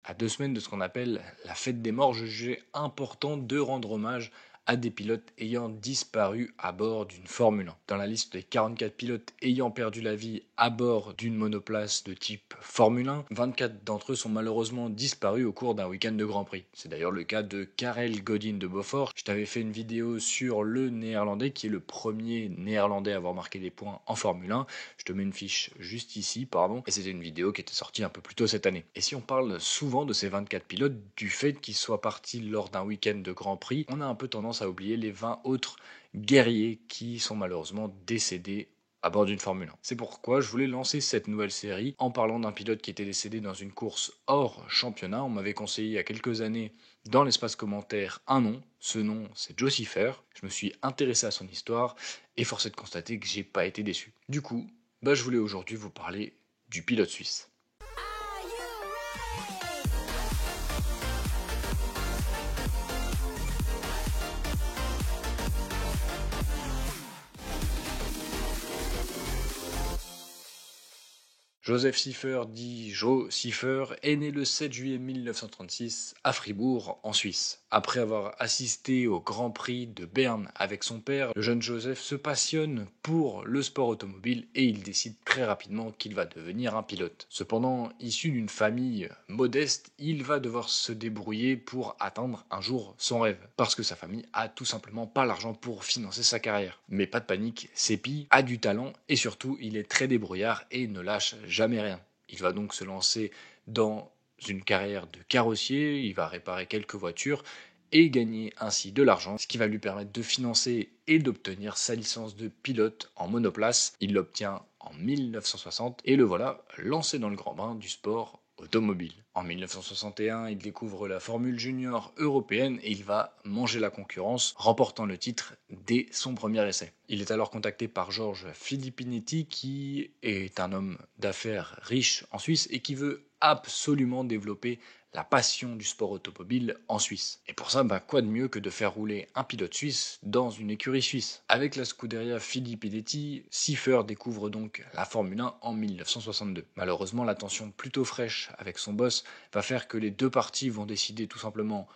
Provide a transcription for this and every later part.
À 2 semaines de ce qu'on appelle la fête des morts, je jugeais important de rendre hommage à des pilotes ayant disparu à bord d'une Formule 1. Dans la liste des 44 pilotes ayant perdu la vie à bord d'une monoplace de type Formule 1, 24 d'entre eux sont malheureusement disparus au cours d'un week-end de Grand Prix. C'est d'ailleurs le cas de Karel Godin de Beaufort. Je t'avais fait une vidéo sur le néerlandais qui est le premier néerlandais à avoir marqué des points en Formule 1. Je te mets une fiche juste ici, pardon. Et c'était une vidéo qui était sortie un peu plus tôt cette année. Et si on parle souvent de ces 24 pilotes, du fait qu'ils soient partis lors d'un week-end de Grand Prix, on a un peu tendance à oublier les 20 autres guerriers qui sont malheureusement décédés à bord d'une Formule 1. C'est pourquoi je voulais lancer cette nouvelle série en parlant d'un pilote qui était décédé dans une course hors championnat. On m'avait conseillé il y a quelques années dans l'espace commentaire un nom. Ce nom, c'est Joe Siffer. Je me suis intéressé à son histoire et force est de constater que j'ai pas été déçu. Du coup, je voulais aujourd'hui vous parler du pilote suisse. Joseph Siffer, dit Joe Siffer, est né le 7 juillet 1936 à Fribourg, en Suisse. Après avoir assisté au Grand Prix de Berne avec son père, le jeune Joseph se passionne pour le sport automobile et il décide très rapidement qu'il va devenir un pilote. Cependant, issu d'une famille modeste, il va devoir se débrouiller pour atteindre un jour son rêve, parce que sa famille a tout simplement pas l'argent pour financer sa carrière. Mais pas de panique, Seppi a du talent et surtout il est très débrouillard et ne lâche jamais rien. Il va donc se lancer dans une carrière de carrossier, il va réparer quelques voitures et gagner ainsi de l'argent, ce qui va lui permettre de financer et d'obtenir sa licence de pilote en monoplace. Il l'obtient en 1960 et le voilà lancé dans le grand bain du sport automobile. En 1961, il découvre la Formule Junior européenne et il va manger la concurrence, remportant le titre dès son premier essai. Il est alors contacté par Georges Filippinetti, qui est un homme d'affaires riche en Suisse et qui veut absolument développer la passion du sport automobile en Suisse. Et pour ça, quoi de mieux que de faire rouler un pilote suisse dans une écurie suisse. Avec la Scuderia Filippinetti, Siffer découvre donc la Formule 1 en 1962. Malheureusement, la tension plutôt fraîche avec son boss va faire que les deux parties vont décider tout simplement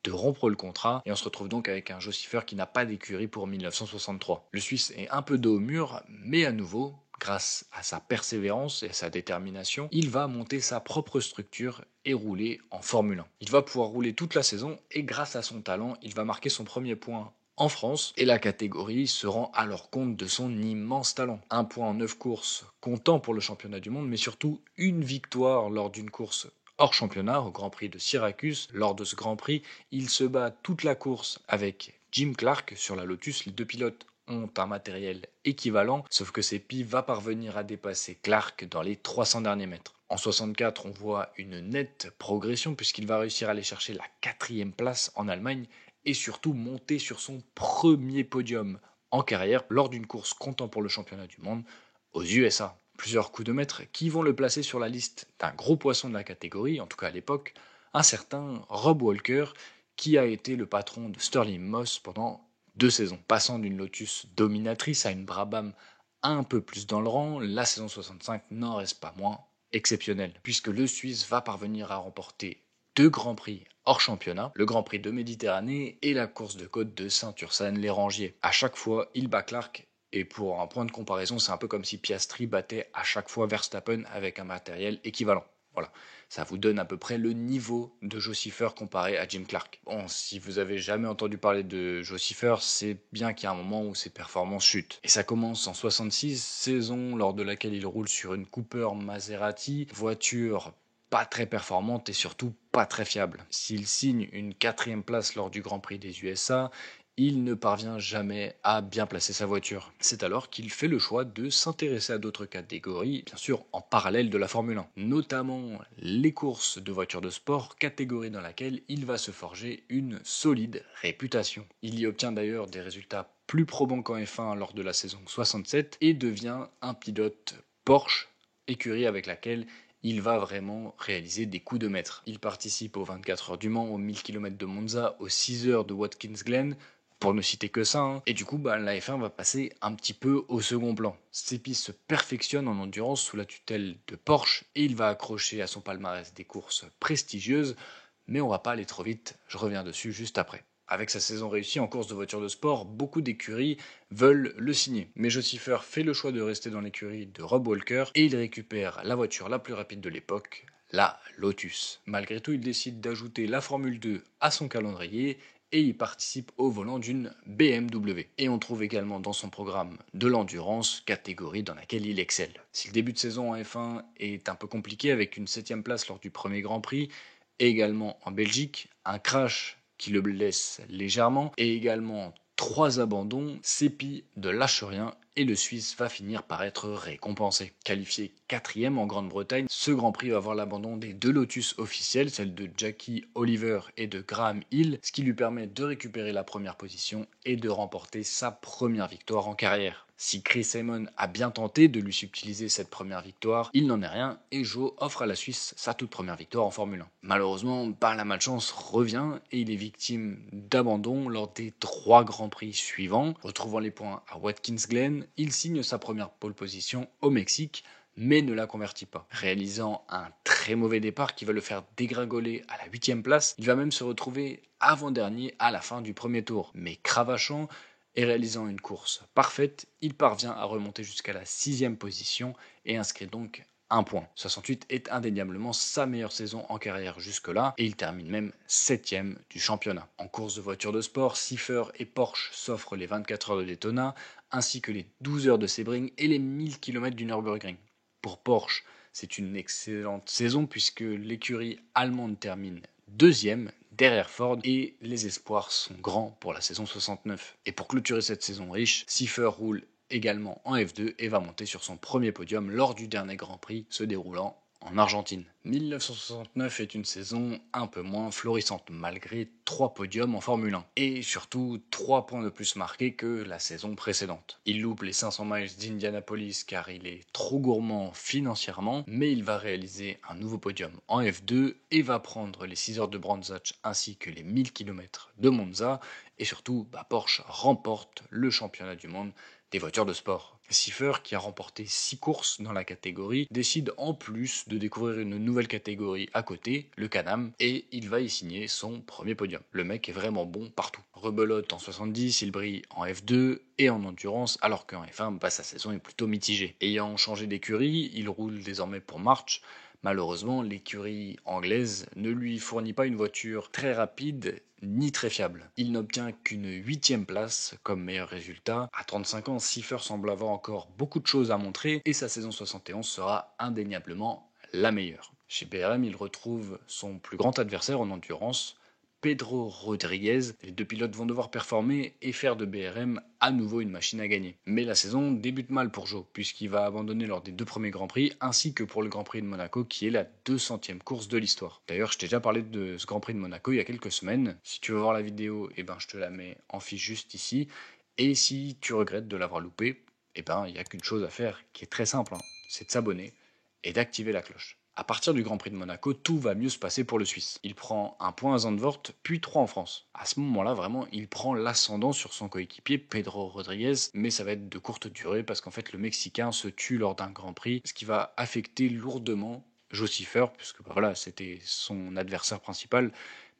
de rompre le contrat et on se retrouve donc avec un Joe Siffer qui n'a pas d'écurie pour 1963. Le Suisse est un peu dos au mur, mais à nouveau, grâce à sa persévérance et à sa détermination, il va monter sa propre structure et rouler en Formule 1. Il va pouvoir rouler toute la saison et grâce à son talent, il va marquer son premier point en France et la catégorie se rend alors compte de son immense talent. Un point en 9 courses comptant pour le championnat du monde, mais surtout une victoire lors d'une course hors championnat au Grand Prix de Syracuse. Lors de ce Grand Prix, il se bat toute la course avec Jim Clark sur la Lotus. Les deux pilotes ont un matériel équivalent, sauf que Seppi va parvenir à dépasser Clark dans les 300 derniers mètres. En 64, on voit une nette progression puisqu'il va réussir à aller chercher la 4e place en Allemagne et surtout monter sur son premier podium en carrière lors d'une course comptant pour le championnat du monde aux USA. Plusieurs coups de maître qui vont le placer sur la liste d'un gros poisson de la catégorie, en tout cas à l'époque, un certain Rob Walker, qui a été le patron de Stirling Moss pendant 2 saisons. Passant d'une Lotus dominatrice à une Brabham un peu plus dans le rang, la saison 65 n'en reste pas moins exceptionnelle, puisque le Suisse va parvenir à remporter 2 Grands Prix hors championnat, le Grand Prix de Méditerranée et la course de côte de Saint-Ursanne-les-Rangiers. À chaque fois, il bat Clark. Et pour un point de comparaison, c'est un peu comme si Piastri battait à chaque fois Verstappen avec un matériel équivalent. Voilà, ça vous donne à peu près le niveau de Joe Siffer comparé à Jim Clark. Bon, si vous avez jamais entendu parler de Joe Siffer, c'est bien qu'il y a un moment où ses performances chutent. Et ça commence en 66, saison lors de laquelle il roule sur une Cooper Maserati, voiture pas très performante et surtout pas très fiable. S'il signe une 4e place lors du Grand Prix des USA, il ne parvient jamais à bien placer sa voiture. C'est alors qu'il fait le choix de s'intéresser à d'autres catégories, bien sûr en parallèle de la Formule 1, notamment les courses de voitures de sport, catégorie dans laquelle il va se forger une solide réputation. Il y obtient d'ailleurs des résultats plus probants qu'en F1 lors de la saison 67 et devient un pilote Porsche, écurie avec laquelle il va vraiment réaliser des coups de maître. Il participe aux 24 heures du Mans, aux 1000 km de Monza, aux 6 heures de Watkins Glen, pour ne citer que ça. Et du coup, la F1 va passer un petit peu au second plan. Seppi se perfectionne en endurance sous la tutelle de Porsche et il va accrocher à son palmarès des courses prestigieuses, mais on va pas aller trop vite, je reviens dessus juste après. Avec sa saison réussie en course de voiture de sport, beaucoup d'écuries veulent le signer. Mais Joe Siffert fait le choix de rester dans l'écurie de Rob Walker et il récupère la voiture la plus rapide de l'époque, la Lotus. Malgré tout, il décide d'ajouter la Formule 2 à son calendrier et il participe au volant d'une BMW. Et on trouve également dans son programme de l'endurance, catégorie dans laquelle il excelle. Si le début de saison en F1 est un peu compliqué avec une 7ème place lors du premier Grand Prix, et également en Belgique, un crash qui le blesse légèrement, et également 3 abandons, Seppi ne lâche rien et le Suisse va finir par être récompensé. Qualifié 4ème en Grande-Bretagne, ce Grand Prix va voir l'abandon des 2 Lotus officielles, celle de Jackie Oliver et de Graham Hill, ce qui lui permet de récupérer la première position et de remporter sa première victoire en carrière. Si Chris Amon a bien tenté de lui subtiliser cette première victoire, il n'en est rien et Joe offre à la Suisse sa toute première victoire en Formule 1. Malheureusement, la malchance revient et il est victime d'abandon lors des 3 Grands Prix suivants. Retrouvant les points à Watkins Glen, il signe sa première pole position au Mexique, mais ne la convertit pas. Réalisant un très mauvais départ qui va le faire dégringoler à la 8ème place, il va même se retrouver avant-dernier à la fin du premier tour. Mais cravachant et réalisant une course parfaite, il parvient à remonter jusqu'à la 6ème position et inscrit donc un point. 68 est indéniablement sa meilleure saison en carrière jusque-là et il termine même 7ème du championnat. En course de voiture de sport, Siffert et Porsche s'offrent les 24 heures de Daytona ainsi que les 12 heures de Sebring et les 1000 km du Nürburgring. Pour Porsche, c'est une excellente saison puisque l'écurie allemande termine 2ème derrière Ford et les espoirs sont grands pour la saison 69. Et pour clôturer cette saison riche, Siffert roule également en F2 et va monter sur son premier podium lors du dernier Grand Prix se déroulant en Argentine. 1969 est une saison un peu moins florissante malgré 3 podiums en Formule 1 et surtout 3 points de plus marqués que la saison précédente. Il loupe les 500 miles d'Indianapolis car il est trop gourmand financièrement, mais il va réaliser un nouveau podium en F2 et va prendre les 6 heures de Brands Hatch ainsi que les 1000 km de Monza et surtout Porsche remporte le championnat du monde des voitures de sport. Siffert, qui a remporté 6 courses dans la catégorie, décide en plus de découvrir une nouvelle catégorie à côté, le Can-Am, et il va y signer son premier podium. Le mec est vraiment bon partout. Rebelote en 70, il brille en F2 et en endurance, alors qu'en F1, sa saison est plutôt mitigée. Ayant changé d'écurie, il roule désormais pour March. Malheureusement, l'écurie anglaise ne lui fournit pas une voiture très rapide ni très fiable. Il n'obtient qu'une 8ème place comme meilleur résultat. À 35 ans, Siffert semble avoir encore beaucoup de choses à montrer et sa saison 71 sera indéniablement la meilleure. Chez BRM, il retrouve son plus grand adversaire en endurance, Pedro Rodriguez. Les 2 pilotes vont devoir performer et faire de BRM à nouveau une machine à gagner. Mais la saison débute mal pour Joe, puisqu'il va abandonner lors des 2 premiers Grands Prix, ainsi que pour le Grand Prix de Monaco, qui est la 200e course de l'histoire. D'ailleurs, je t'ai déjà parlé de ce Grand Prix de Monaco il y a quelques semaines. Si tu veux voir la vidéo, je te la mets en fiche juste ici. Et si tu regrettes de l'avoir loupé, il n'y a qu'une chose à faire qui est très simple, c'est de s'abonner et d'activer la cloche. À partir du Grand Prix de Monaco, tout va mieux se passer pour le Suisse. Il prend un point à Zandvoort, puis 3 en France. À ce moment-là, vraiment, il prend l'ascendant sur son coéquipier Pedro Rodriguez, mais ça va être de courte durée parce qu'en fait, le Mexicain se tue lors d'un Grand Prix, ce qui va affecter lourdement Joe Siffert, puisque c'était son adversaire principal.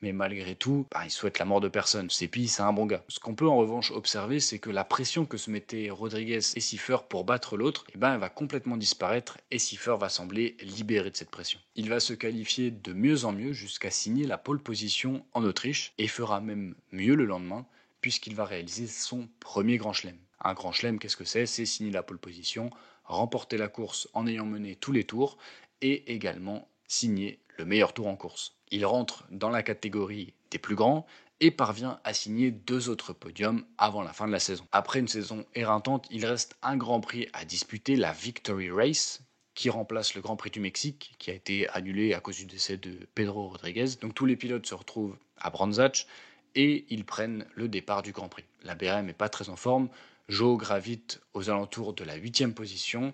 Mais malgré tout, il souhaite la mort de personne. Seppi, c'est un bon gars. Ce qu'on peut en revanche observer, c'est que la pression que se mettaient Rodriguez et Siffert pour battre l'autre, elle va complètement disparaître et Siffert va sembler libéré de cette pression. Il va se qualifier de mieux en mieux jusqu'à signer la pole position en Autriche et fera même mieux le lendemain puisqu'il va réaliser son premier grand chelem. Un grand chelem, qu'est-ce que c'est? C'est signer la pole position, remporter la course en ayant mené tous les tours et également signer le meilleur tour en course. Il rentre dans la catégorie des plus grands et parvient à signer 2 autres podiums avant la fin de la saison. Après une saison éreintante, il reste un Grand Prix à disputer, la Victory Race, qui remplace le Grand Prix du Mexique, qui a été annulé à cause du décès de Pedro Rodriguez. Donc tous les pilotes se retrouvent à Brands Hatch et ils prennent le départ du Grand Prix. La BRM n'est pas très en forme, Joe gravite aux alentours de la 8ème position,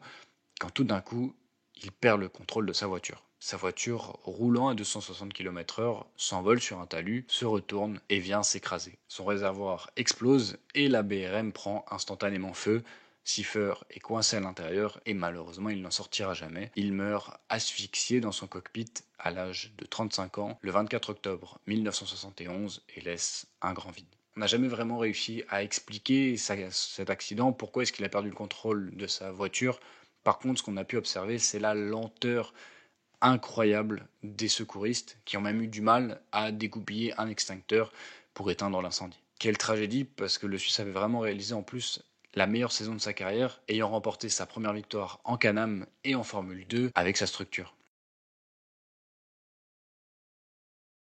quand tout d'un coup, il perd le contrôle de sa voiture. sa voiture, roulant à 260 km/h, s'envole sur un talus, se retourne et vient s'écraser. Son réservoir explose et la BRM prend instantanément feu. Seifer est coincé à l'intérieur et malheureusement il n'en sortira jamais. Il meurt asphyxié dans son cockpit à l'âge de 35 ans le 24 octobre 1971 et laisse un grand vide. On n'a jamais vraiment réussi à expliquer cet accident, pourquoi est-ce qu'il a perdu le contrôle de sa voiture. Par contre, ce qu'on a pu observer, c'est la lenteur incroyable des secouristes qui ont même eu du mal à dégoupiller un extincteur pour éteindre l'incendie. Quelle tragédie, parce que le Suisse avait vraiment réalisé en plus la meilleure saison de sa carrière, ayant remporté sa première victoire en Can-Am et en Formule 2 avec sa structure.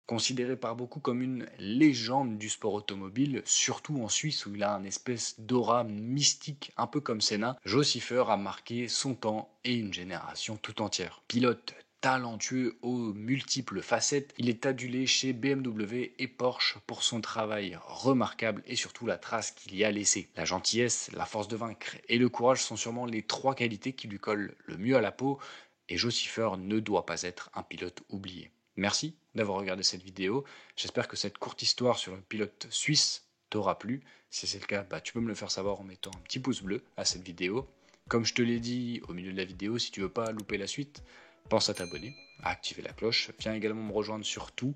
Considéré par beaucoup comme une légende du sport automobile, surtout en Suisse où il a une espèce d'aura mystique, un peu comme Senna, Joe Seifer a marqué son temps et une génération tout entière. Pilote talentueux aux multiples facettes, il est adulé chez BMW et Porsche pour son travail remarquable et surtout la trace qu'il y a laissée. La gentillesse, la force de vaincre et le courage sont sûrement les trois qualités qui lui collent le mieux à la peau et Joe Seifer ne doit pas être un pilote oublié. Merci d'avoir regardé cette vidéo. J'espère que cette courte histoire sur le pilote suisse t'aura plu. Si c'est le cas, tu peux me le faire savoir en mettant un petit pouce bleu à cette vidéo. Comme je te l'ai dit au milieu de la vidéo, si tu veux pas louper la suite, pense à t'abonner, à activer la cloche. Viens également me rejoindre sur tous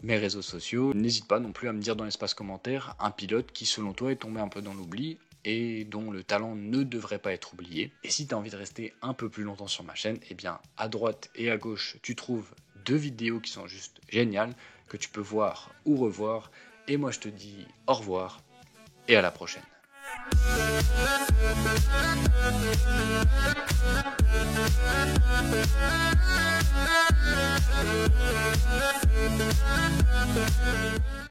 mes réseaux sociaux. N'hésite pas non plus à me dire dans l'espace commentaire un pilote qui selon toi est tombé un peu dans l'oubli et dont le talent ne devrait pas être oublié. Et si tu as envie de rester un peu plus longtemps sur ma chaîne, eh bien à droite et à gauche tu trouves deux vidéos qui sont juste géniales, que tu peux voir ou revoir. Et moi je te dis au revoir et à la prochaine.